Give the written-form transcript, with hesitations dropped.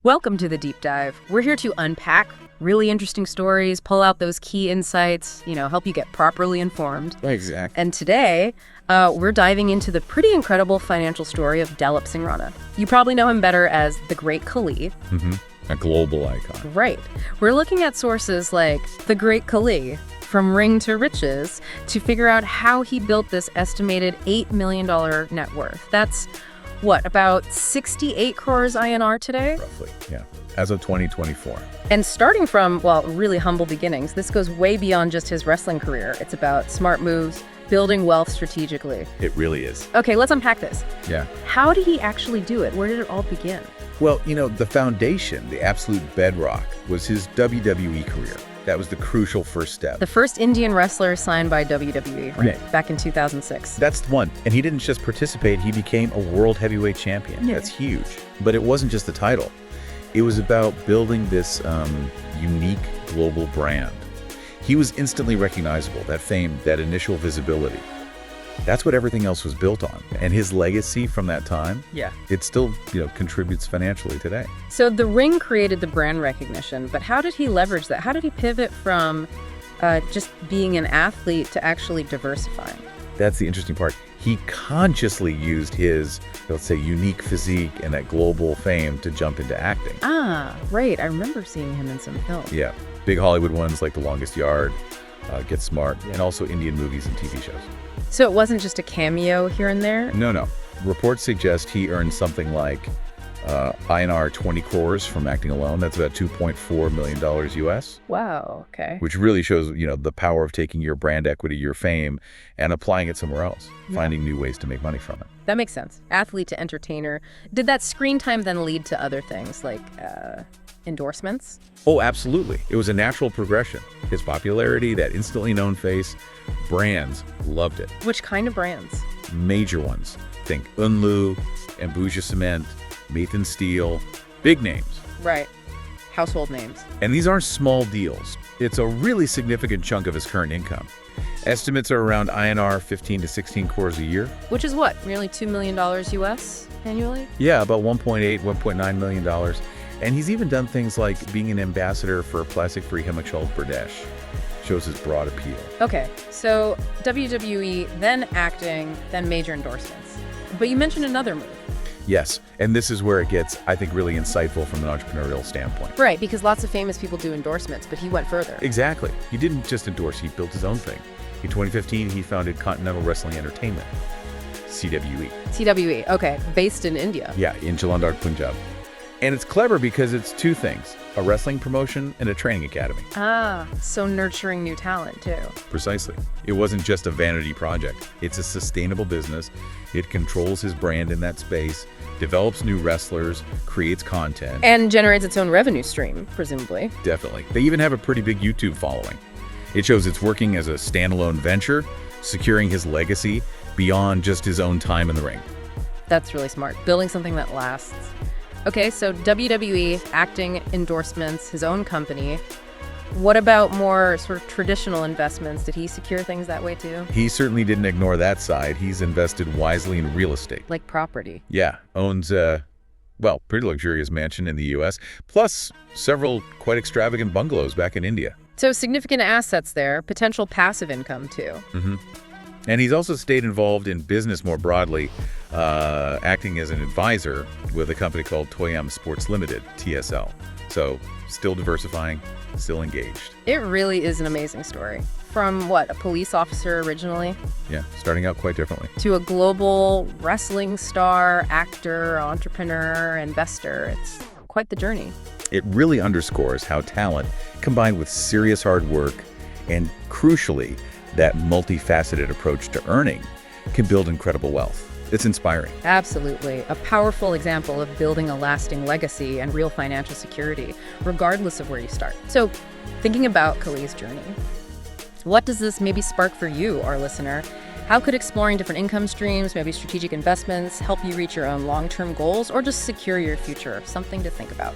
Welcome to the Deep Dive. We're here to unpack really interesting stories, pull out those key insights, help you get properly informed. Exactly. And today, we're diving into the pretty incredible financial story of Dilip Singh Rana. You probably know him better as the Great Khali. A global icon. Right. We're looking at sources like the Great Khali, from ring to riches, to figure out how he built this estimated $8 million net worth. That's about 68 crores INR today? Roughly, yeah. As of 2024. And starting from, really humble beginnings, this goes way beyond just his wrestling career. It's about smart moves, building wealth strategically. It really is. Okay, let's unpack this. Yeah. How did he actually do it? Where did it all begin? Well, the foundation, the absolute bedrock, was his WWE career. That was the crucial first step. The first Indian wrestler signed by WWE, right? Yeah. Back in 2006. That's the one. And he didn't just participate, he became a world heavyweight champion. Yeah. That's huge. But it wasn't just the title. It was about building this unique global brand. He was instantly recognizable, that fame, that initial visibility. That's what everything else was built on. And his legacy from that time, it still contributes financially today. So the ring created the brand recognition, but how did he leverage that? How did he pivot from just being an athlete to actually diversifying? That's the interesting part. He consciously used his, let's say, unique physique and that global fame to jump into acting. Ah, right. I remember seeing him in some films. Yeah. Big Hollywood ones like The Longest Yard, Get Smart, and also Indian movies and TV shows. So it wasn't just a cameo here and there? No. Reports suggest he earned something like INR 20 crores from acting alone. That's about $2.4 million US. Wow, okay. Which really shows, the power of taking your brand equity, your fame, and applying it somewhere else, finding new ways to make money from it. That makes sense. Athlete to entertainer. Did that screen time then lead to other things like endorsements? Oh, absolutely. It was a natural progression. His popularity, that instantly known face, brands loved it. Which kind of brands? Major ones. Think Unlu, Ambuja Cement, Mathan Steel, big names. Right. Household names. And these aren't small deals. It's a really significant chunk of his current income. Estimates are around INR 15 to 16 crores a year. Which is what? Nearly $2 million US annually? Yeah, about $1.8, $1.9 million. And he's even done things like being an ambassador for plastic-free Himachal Pradesh. Shows his broad appeal. Okay, so WWE, then acting, then major endorsements. But you mentioned another move. Yes, and this is where it gets, I think, really insightful from an entrepreneurial standpoint. Right, because lots of famous people do endorsements, but he went further. Exactly. He didn't just endorse, he built his own thing. In 2015, he founded Continental Wrestling Entertainment, CWE. CWE, okay, based in India. Yeah, in Jalandhar, Punjab. And it's clever because it's two things, a wrestling promotion and a training academy. Ah, so nurturing new talent too. Precisely. It wasn't just a vanity project. It's a sustainable business. It controls his brand in that space, develops new wrestlers, creates content. And generates its own revenue stream, presumably. Definitely. They even have a pretty big YouTube following. It shows it's working as a standalone venture, securing his legacy beyond just his own time in the ring. That's really smart. Building something that lasts. Okay, so WWE, acting, endorsements, his own company. What about more sort of traditional investments? Did he secure things that way too? He certainly didn't ignore that side. He's invested wisely in real estate. Like property? Yeah, owns a, pretty luxurious mansion in the U.S., plus several quite extravagant bungalows back in India. So significant assets there, potential passive income too. And he's also stayed involved in business more broadly, acting as an advisor with a company called Toyam Sports Limited, TSL. So still diversifying, still engaged. It really is an amazing story. From a police officer originally? Yeah, starting out quite differently. To a global wrestling star, actor, entrepreneur, investor. It's quite the journey. It really underscores how talent, combined with serious hard work, and crucially, that multifaceted approach to earning, can build incredible wealth. It's inspiring. Absolutely. A powerful example of building a lasting legacy and real financial security, regardless of where you start. So, thinking about Khali's journey, what does this maybe spark for you, our listener? How could exploring different income streams, maybe strategic investments, help you reach your own long-term goals or just secure your future? Something to think about.